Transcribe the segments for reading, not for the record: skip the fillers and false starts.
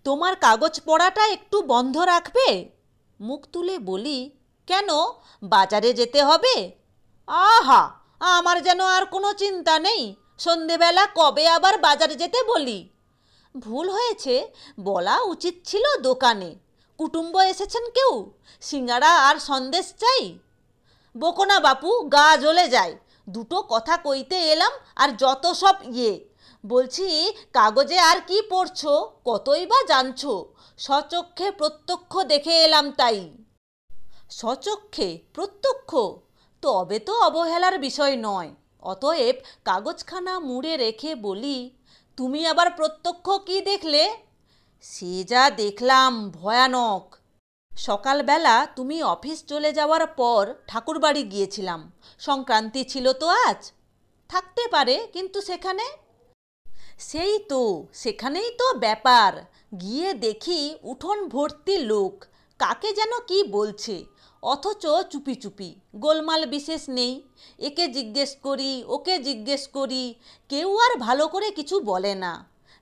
তোমার কাগজ পড়াটা একটু বন্ধ রাখবে? মুখ তুলে বলি, কেন, বাজারে যেতে হবে? আহা, আমার যেন আর কোনো চিন্তা নেই, সন্ধেবেলা কবে আবার বাজারে যেতে বলি। ভুল হয়েছে, বলা উচিত ছিল দোকানে। কুটুম্ব এসেছেন কেউ, সিঙ্গাড়া আর সন্দেশ চাই। বকো না বাপু, গা জ্বলে যায়। দুটো কথা কইতে এলাম আর যত সব বলছি, কাগজে আর কি পড়ছো, কতই বা জানছো? স্বচক্ষে প্রত্যক্ষ দেখে এলাম তাই। স্বচক্ষে প্রত্যক্ষ? তবে তো অবহেলার বিষয় নয়। অতএব কাগজখানা মুড়ে রেখে বলি, তুমি আবার প্রত্যক্ষ কি দেখলে? সে যা দেখলাম ভয়ানক। সকালবেলা তুমি অফিস চলে যাওয়ার পর ঠাকুরবাড়ি গিয়েছিলাম। সংক্রান্তি ছিল তো আজ। থাকতে পারে, কিন্তু সেখানে? সেই তো, সেখানেই তো ব্যাপার। গিয়ে দেখি উঠোন ভর্তি লোক, কাকে যেন কি বলছে, অথচ চুপি চুপি, গোলমাল বিশেষ নেই। একে জিজ্ঞেস করি, ওকে জিজ্ঞেস করি, কেউ আর ভালো করে কিছু বলে না।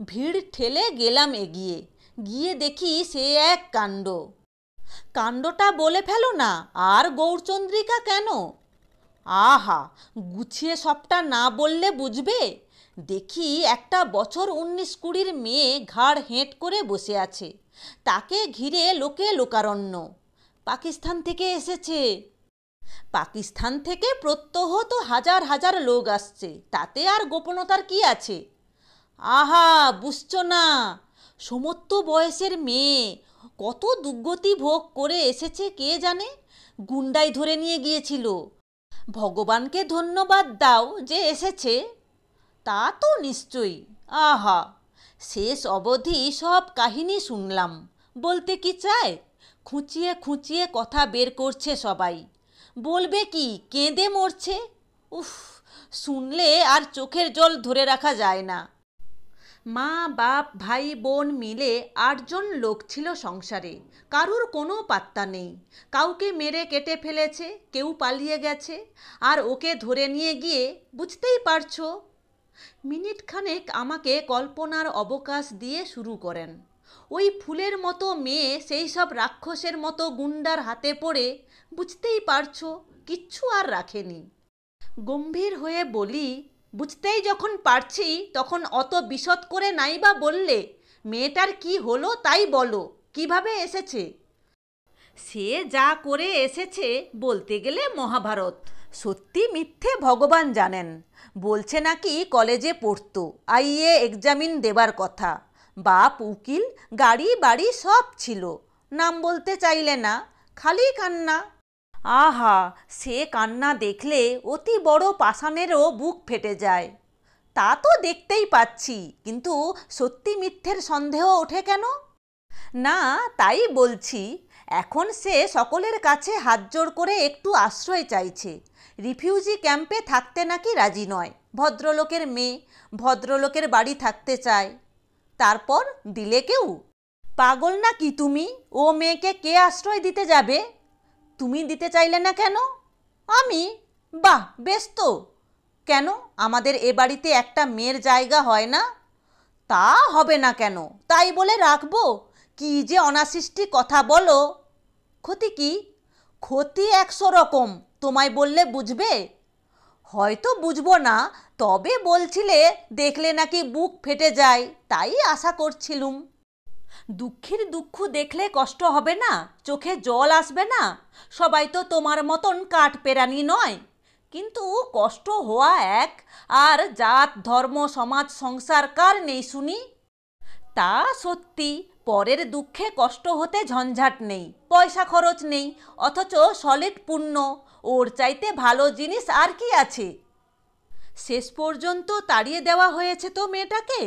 ভিড় ঠেলে গেলাম এগিয়ে। গিয়ে দেখি সে এক কাণ্ড। কাণ্ডটা বলে ফেলো না, আর গৌরচন্দ্রিকা কেন? আহা, গুছিয়ে সবটা না বললে বুঝবে। দেখি একটা বছর 19-20 মেয়ে ঘাড় হেঁট করে বসে আছে। তাকে ঘিরে লোকে লোকারণ্য। পাকিস্তান থেকে এসেছে। পাকিস্তান থেকে প্রত্যহ তো হাজার হাজার লোক আসছে, তাতে আর গোপনতার কি আছে? আহা, বুঝছো না? সমস্ত বয়সের মেয়ে, কত দুর্গতি ভোগ করে এসেছে কে জানে। গুন্ডাই ধরে নিয়ে গিয়েছিল। ভগবানকে ধন্যবাদ দাও যে এসেছে। তা তো নিশ্চয়ই। আহা, শেষ অবধি সব কাহিনী শুনলাম। বলতে কি চায়? খুঁচিয়ে খুঁচিয়ে কথা বের করছে সবাই। বলবে কি, কেঁদে মরছে। উফ, শুনলে আর চোখের জল ধরে রাখা যায় না। মা বাপ ভাই বোন মিলে 8 জন লোক ছিল সংসারে। কারুর কোনো পাত্তা নেই। কাউকে মেরে কেটে ফেলেছে, কেউ পালিয়ে গেছে, আর ওকে ধরে নিয়ে গিয়ে, বুঝতেই পারছো। মিনিট খানেক আমাকে কল্পনার অবকাশ দিয়ে শুরু করেন। ওই ফুলের মতো মেয়ে সেই সব রাক্ষসের মতো গুন্ডার হাতে পড়ে, বুঝতেই পারছো, কিচ্ছু আর রাখেনি। গম্ভীর হয়ে বলি, বুঝতেই যখন পারছি তখন অত বিশদ করে নাইবা বললে। মেয়েটার কি হলো তাই বলো, কিভাবে এসেছে? সে যা করে এসেছে বলতে গেলে মহাভারত। সত্যি মিথ্যে ভগবান জানেন। বলছে নাকি কলেজে পড়তো, আইএ এক্সামিন দেবার কথা। বাপ উকিল, গাড়ি বাড়ি সব ছিল। নাম বলতে চাইলে না, খালি কান্না। আহা, সে কান্না দেখলে অতি বড় পাষাণেরও বুক ফেটে যায়। তা তো দেখতেই পাচ্ছি, কিন্তু সত্যি মিথ্যের সন্দেহ ওঠে কেন? না, তাই বলছি। এখন সে সকলের কাছে হাত জোড় করে একটু আশ্রয় চাইছে। রিফিউজি ক্যাম্পে থাকতে নাকি রাজি নয়। ভদ্রলোকের মেয়ে, ভদ্রলোকের বাড়ি থাকতে চায়। তারপর দিলে কেউ? পাগল নাকি তুমি? ও মেয়েকে কে আশ্রয় দিতে যাবে? তুমি দিতে চাইলে না কেন? আমি? বাহ, বেশ তো। কেন, আমাদের এ বাড়িতে একটা মেয়ের জায়গা হয় না? তা হবে না কেন, তাই বলে রাখবো? কি যে অনাসৃষ্টি কথা বলো। ক্ষতি কি? ক্ষতি 100 রকম, তোমায় বললে বুঝবে? হয়তো বুঝবো না, তবে বলছিলে দেখলে নাকি বুক ফেটে যায়, তাই আশা করছিলুম। দুঃখীর দুঃখ দেখলে কষ্ট হবে না? চোখে জল আসবে না? সবাই তো তোমার মতন কাঠ পেরানি নয়। কিন্তু কষ্ট হওয়া এক, আর জাত ধর্ম সমাজ সংসার কার নেই শুনি? তা সত্যি, পরের দুঃখে কষ্ট হতে ঝঞ্ঝাট নেই, পয়সা খরচ নেই, অথচ সলিড পুণ্য। ওর চাইতে ভালো জিনিস আর কি আছে? শেষ পর্যন্ত তাড়িয়ে দেওয়া হয়েছে তো মেয়েটাকে।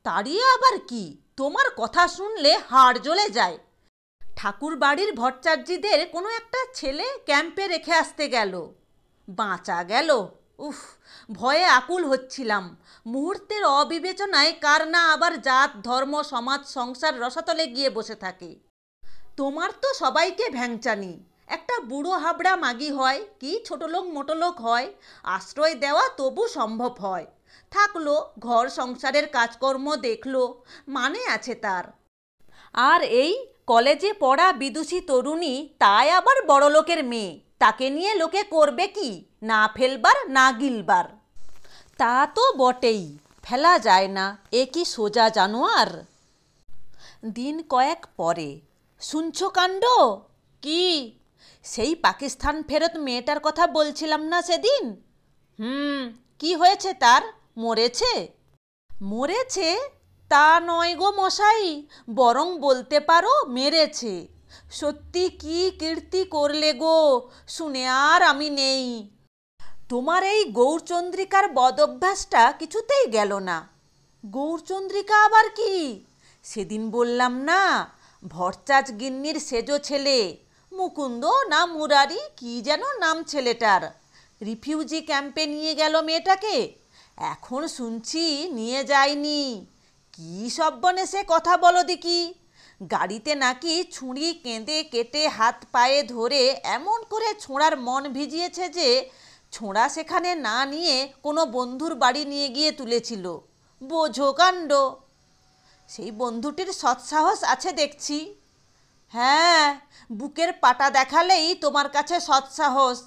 তাড়িয়ে আবার কি? তোমার কথা শুনলে হাড় জ্বলে যায়। ঠাকুর বাড়ির ভট্টাচার্যদের কোনো একটা ছেলে ক্যাম্পে রেখে আসতে গেল। বাঁচা গেল। উফ, ভয়ে আকুল হচ্ছিলাম। মুহূর্তের অবিবেচনায় কার না আবার জাত ধর্ম সমাজ সংসার রসাতলে গিয়ে বসে থাকে। তোমার তো সবাইকে ভ্যাংচানি। একটা বুড়ো হাবড়া মাগি হয় কি ছোটলোক মোটলোক হয়, আশ্রয় দেওয়া তবু সম্ভব হয়। থাকলো, ঘর সংসারের কাজকর্ম দেখলো, মানে আছে তার। আর এই কলেজে পড়া বিদুষী তরুণী, তাই আবার বড়লোকের মেয়ে, তাকে নিয়ে লোকে করবে কি, না ফেলবার না গিলবার। তা তো বটেই, ফেলা যায় না, এ কি সোজা জানোয়ার। দিন কয়েক পরে, শুনছো কাণ্ড? কি? সেই পাকিস্তান ফেরত মেয়েটার কথা বলছিলাম না সেদিন? কি হয়েছে তার? মরেছে? মরেছে তা নয় গো মশাই, বরং বলতে পারো মেরেছে। সত্যি কি কীর্তি করলে গো, শুনে আর আমি নেই। তোমার এই গৌরচন্দ্রিকার বদঅভ্যাসটা কিছুতেই গেল না। গৌরচন্দ্রিকা আবার কি? সেদিন বললাম না, ভরচাজ গিন্নির সেজো ছেলে, মুকুন্দ না মুরারি কি যেন নাম ছেলেটার, রিফিউজি ক্যাম্পে নিয়ে গেল মেয়েটাকে। এখন শুনছি নিয়ে যায়নি। কি সব্বনেশে কথা বলো দেখি। গাড়িতে নাকি ছুরি কেঁদে কেটে হাত পায়ে ধরে এমন করে ছোঁড়ার মন ভিজিয়েছে যে ছোঁড়া সেখানে না নিয়ে কোনো বন্ধুর বাড়ি নিয়ে গিয়ে তুলেছিল। বোঝো কাণ্ড। সেই বন্ধুটির সৎসাহস আছে দেখছি। হ্যাঁ, বুকের পাটা দেখালেই তোমার কাছে সৎসাহস।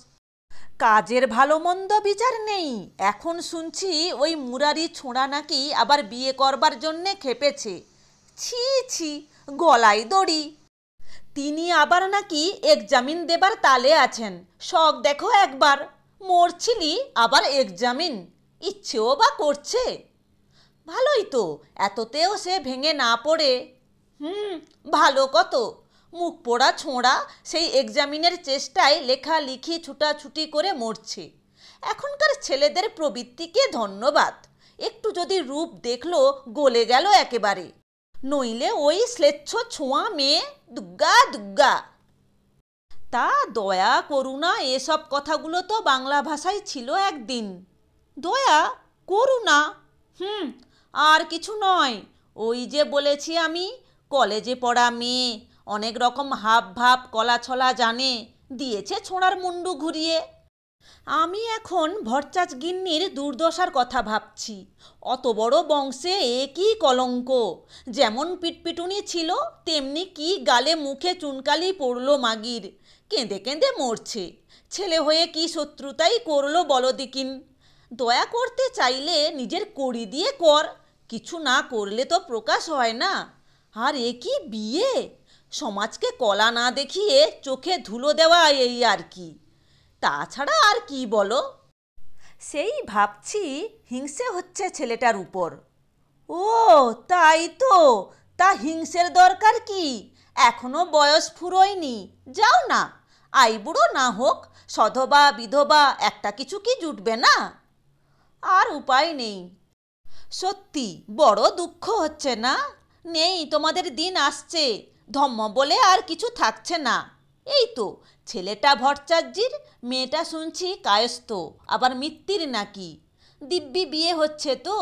কাজের ভালো মন্দ বিচার নেই। এখন শুনছি ওই মুরারি ছোঁড়া নাকি আবার বিয়ে করবার জন্যে খেপেছে। ছি ছি, গলায় দড়ি। তিনি আবার নাকি এক্সামিন দেবার তালে আছেন। শখ দেখো একবার, মরছিলি আবার এক্সামিন, ইচ্ছেও বা করছে। ভালোই তো, এততেও সে ভেঙে না পড়ে। ভালো কত, মুখ পোড়া ছোঁড়া সেই এক্সামিনের চেষ্টায় লেখালেখি ছুটাছুটি করে মরছে। এখনকার ছেলেদের প্রবৃত্তিকে ধন্যবাদ, একটু যদি রূপ দেখলো গলে গেল একেবারে, নইলে ওই শ্লেচ্ছ ছোঁয়া মেয়ে, দুগ্গা দুগ্গা। তা দয়া করুণা এসব কথাগুলো তো বাংলা ভাষায় ছিল একদিন। দয়া করুণা? আর কিছু নয়, ওই যে বলেছি আমি, কলেজে পড়া মেয়ে, অনেক রকম হাব ভাব কলা ছলা জানে, দিয়েছে ছোঁড়ার মুন্ডু ঘুরিয়ে। আমি এখন ভরচাজ গিন্নির দুর্দশার কথা ভাবছি। অত বড় বংশে এ কি কলঙ্ক! যেমন পিটপিটুনি ছিল তেমনি কি গালে মুখে চুনকালি পড়লো মাগির, কেঁদে কেঁদে মরছে। ছেলে হয়ে কি শত্রুতাই করলো বলো দিকিন। দয়া করতে চাইলে নিজের কড়ি দিয়ে কর, কিছু না করলে তো প্রকাশ হয় না। আর এ কি বিয়ে! সমাজকে কলা না দেখিয়ে চোখে ধুলো দেওয়া, এই আর কি। তাছাড়া আর কি বলো? সেই ভাবছি হিংসে হচ্ছে ছেলেটার উপর। ও তাই তো, তা হিংসের দরকার কি? এখনো বয়স ফুরোয়নি, যাও না, আইবুড়ো না হোক, সধবা বিধবা একটা কিছু কি জুটবে না? আর উপায় নেই। সত্যি বড় দুঃখ হচ্ছে না? নেই, তোমাদের দিন আসছে, ধম্ম বলে আর কিছু থাকছে না। এই তো ছেলেটা ভট্টাচার্যির, মেয়েটা শুনছি কায়স্থ, আবার মিত্তির নাকি। দিব্যি বিয়ে হচ্ছে তো,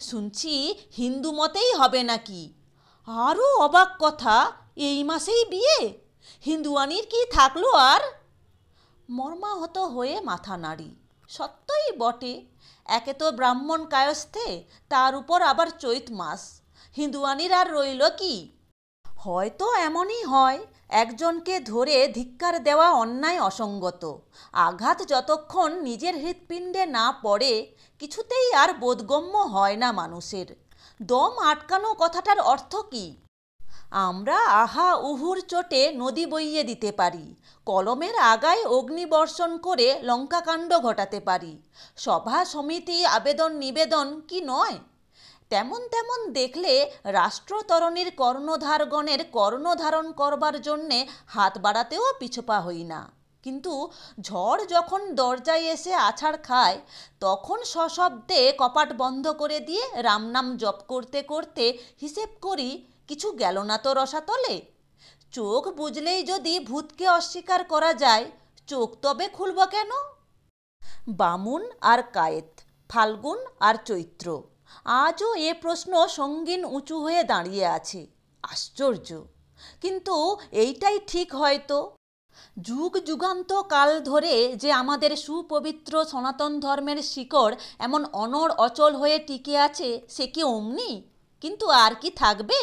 শুনছি হিন্দু মতেই হবে নাকি। আরও অবাক কথা, এই মাসেই বিয়ে! হিন্দুয়ানির কি থাকলো আর? মর্মাহত হয়ে মাথা নাড়ি। সত্যই বটে, একে তো ব্রাহ্মণ কায়স্থে, তার উপর আবার চৈত মাস, হিন্দুয়ানির আর রইল কি? হয়তো এমনই হয়, একজনকে ধরে ধিক্কার দেওয়া অন্যায় অসঙ্গত। আঘাত যতক্ষণ নিজের হৃৎপিণ্ডে না পড়ে কিছুতেই আর বোধগম্য হয় না মানুষের। দম আটকানো কথাটার অর্থ কি? আমরা আহা উহুর চোটে নদী বইয়ে দিতে পারি, কলমের আগায় অগ্নিবর্ষণ করে লঙ্কাকাণ্ড ঘটাতে পারি। সভা সমিতি আবেদন নিবেদন কি নয়? তেমন তেমন দেখলে রাষ্ট্রতরণীর কর্ণধারগণের কর্ণধারণ করবার জন্যে হাত বাড়াতেও পিছপা হই না। কিন্তু ঝড় যখন দরজায় এসে আছাড় খায়, তখন সশব্দে কপাট বন্ধ করে দিয়ে রামনাম জপ করতে করতে হিসেব করি, কিছু গেল না তো রসাতলে। চোখ বুঝলেই যদি ভূতকে অস্বীকার করা যায়, চোখ তবে খুলব কেন? বামুন আর কায়েত, ফাল্গুন আর চৈত্র, আজও এ প্রশ্ন সঙ্গীন উঁচু হয়ে দাঁড়িয়ে আছে। আশ্চর্য! কিন্তু এইটাই ঠিক হয়তো, যুগ যুগান্ত কাল ধরে যে আমাদের সুপবিত্র সনাতন ধর্মের শিকড় এমন অনড় অচল হয়ে টিকে আছে, সে কি অমনি? কিন্তু আর কি থাকবে?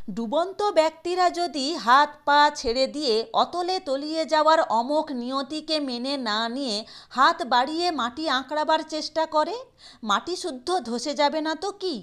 ডুবন্ত ব্যক্তিরা যদি হাত পা ছেড়ে দিয়ে অতলে তলিয়ে যাওয়ার অমোঘ নিয়তিকে মেনে না নিয়ে হাত বাড়িয়ে মাটি আঁকড়াবার চেষ্টা করে, মাটি শুদ্ধ ধসে যাবে না তো কি?